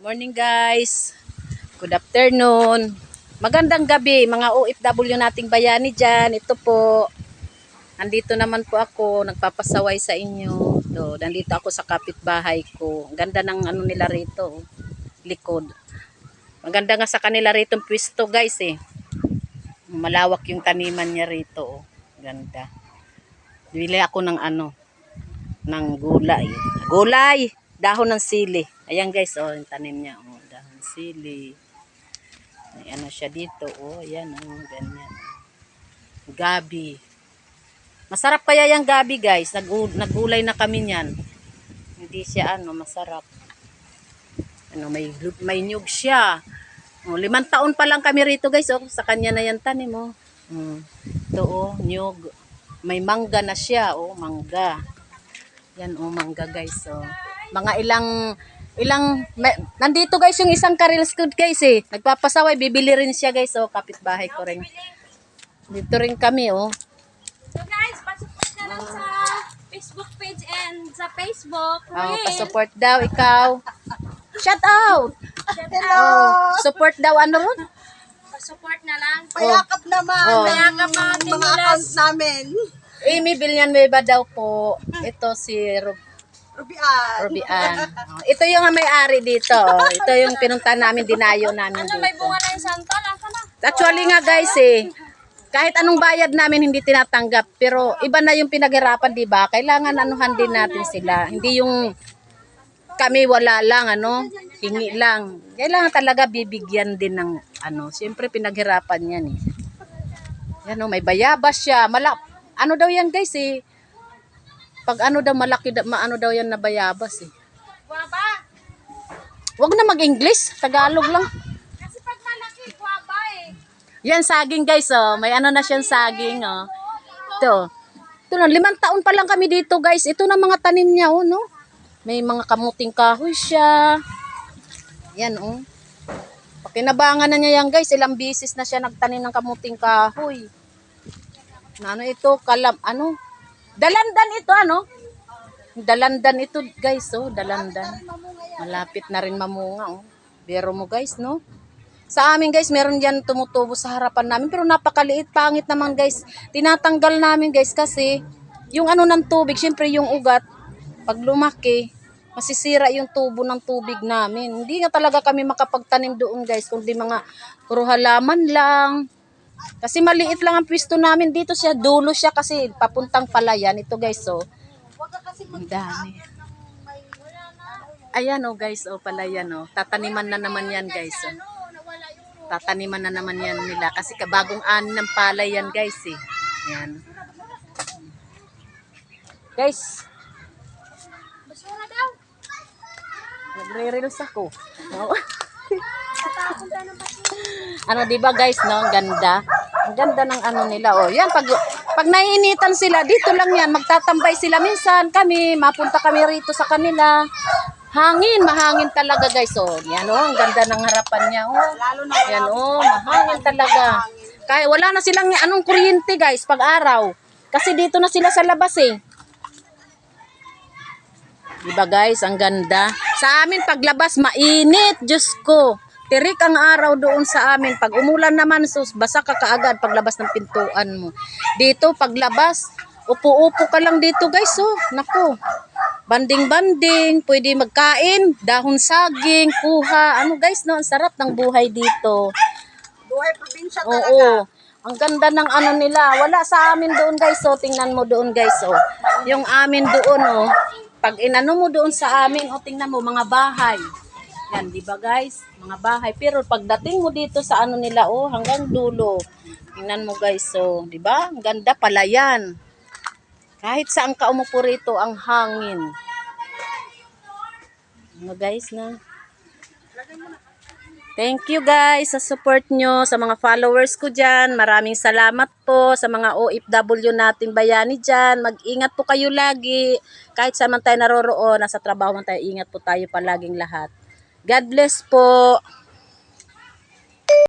Morning guys. Good afternoon. Magandang gabi mga OFW nating bayani dyan. Ito po. Nandito naman po ako. Nagpapasaway sa inyo. Nandito ako sa kapitbahay ko. Ang ganda ng ano nila rito. Likod. Maganda nga sa kanila rito pwesto guys eh. Malawak yung taniman niya rito. Ganda. Bili ako ng ano. Ng gulay. Gulay! Dahon ng sili. Ayan guys, oh, yung tanim niya, oh, dahon sili. May ano siya dito, oh, ayan, oh, ganyan. Gabi. Masarap kaya yung gabi, guys. Naggulay na kami niyan. Hindi siya ano, masarap. Ano, may nyug siya. Oh, 5 taon pa lang kami rito, guys, oh. Sa kanya na yan tanim, oh. Ito, oh, nyug. May mangga na siya, oh, mangga. Yan, oh, mangga, guys, oh. Mga nandito guys yung isang Karel Scoot guys eh. Nagpapasaway, bibili rin siya guys, oh, kapitbahay ko rin. Dito rin kami, oh. So guys, pasupport na lang sa Facebook page and sa Facebook. Oh, pa-support daw ikaw. Shout out. Hello. Oh, support daw ano ron? Pasupport na lang. Payakap naman. Oh. Payakap mga Mga account namin. Amy Villanueva daw po. Ito si Rubian. Oh, ito yung may-ari dito. Oh. Ito yung pinunta namin, dinayo namin Ano, dito. may bunga na yung santa? Nasa na? Actually nga guys eh, kahit anong bayad namin hindi tinatanggap, pero iba na yung pinaghirapan, di ba? Kailangan anuhan din natin sila. Hindi yung kami wala lang, ano, hingi lang. Kailangan talaga bibigyan din ng ano, siyempre pinaghirapan yan eh. Yan oh, may bayabas siya. Ano daw yan guys eh. Pag ano daw malaki, maano daw yan na bayabas eh. Guaba. Huwag na mag-English, Tagalog lang. Kasi pag malaki, guaba eh. Yan saging guys oh, may ano na siyang saging oh. Ito na, 5 taon pa lang kami dito guys. Ito na mga tanim niya oh, no. May mga kamuting kahoy siya. Yan oh. Pakinabangan na niya yan guys, ilang bisis na siya nagtanim ng kamuting kahoy. Na ano ito, dalandan ito ano? Dalandan ito guys oh, dalandan. Malapit na rin mamunga oh. Biro mo guys no? Sa amin guys, meron diyan tumutubo sa harapan namin pero napakaliit, pangit naman guys. Tinatanggal namin guys kasi yung ano ng tubig, syempre yung ugat pag lumaki, masisira yung tubo ng tubig namin. Hindi nga talaga kami makapagtanim doon guys, kundi mga puro halaman lang. Kasi maliit lang ang pwesto namin. Dito siya, dulo siya kasi papuntang palayan. Ito guys, oh. Ang dami. Ayan oh guys, oh palayan oh. Tataniman na naman yan guys, oh. Tataniman na naman yan nila. Kasi kabagong ani ng palay yan guys, eh. Ayan. Guys. Basura daw. Nagre-reels ako. Ano diba guys no, ang ganda. Ang ganda ng ano nila oh. Yan pag naiinitan sila, dito lang yan, magtatambay sila minsan kami, mapunta kami rito sa kanila. Mahangin talaga guys oh. Yan oh, ang ganda ng harapan niya oh. Yan oh, mahangin talaga. Kaya wala na silang anong kuryente guys pag araw. Kasi dito na sila sa labas eh. Diba guys, ang ganda. Sa amin paglabas mainit, Diyos ko. Tirik ang araw doon sa amin. Pag umulan naman, sus, basa ka kaagad paglabas ng pintuan mo. Dito, paglabas, upo-upo ka lang dito guys, oh. Naku, banding-banding, pwede magkain, dahon saging, kuha. Ano guys, no, ang sarap ng buhay dito. Buhay probinsya Oo, talaga. ang ganda ng ano nila. Wala sa amin doon guys, oh. Tingnan mo doon guys, oh. Yung amin doon, oh. Pag inano mo doon sa amin, oh, tingnan mo, mga bahay. Yan, di ba guys? Mga bahay. Pero pagdating mo dito sa ano nila, oh, hanggang dulo. Tingnan mo guys, oh, di ba? Ang ganda pala yan. Kahit saan ka umupo rito, ang hangin. Ano guys na? Thank you guys sa support nyo, sa mga followers ko dyan. Maraming salamat po sa mga OFW nating bayani dyan. Mag-ingat po kayo lagi. Kahit saan man tayo naroroon, nasa trabaho man tayo, ingat po tayo palaging lahat. God bless po.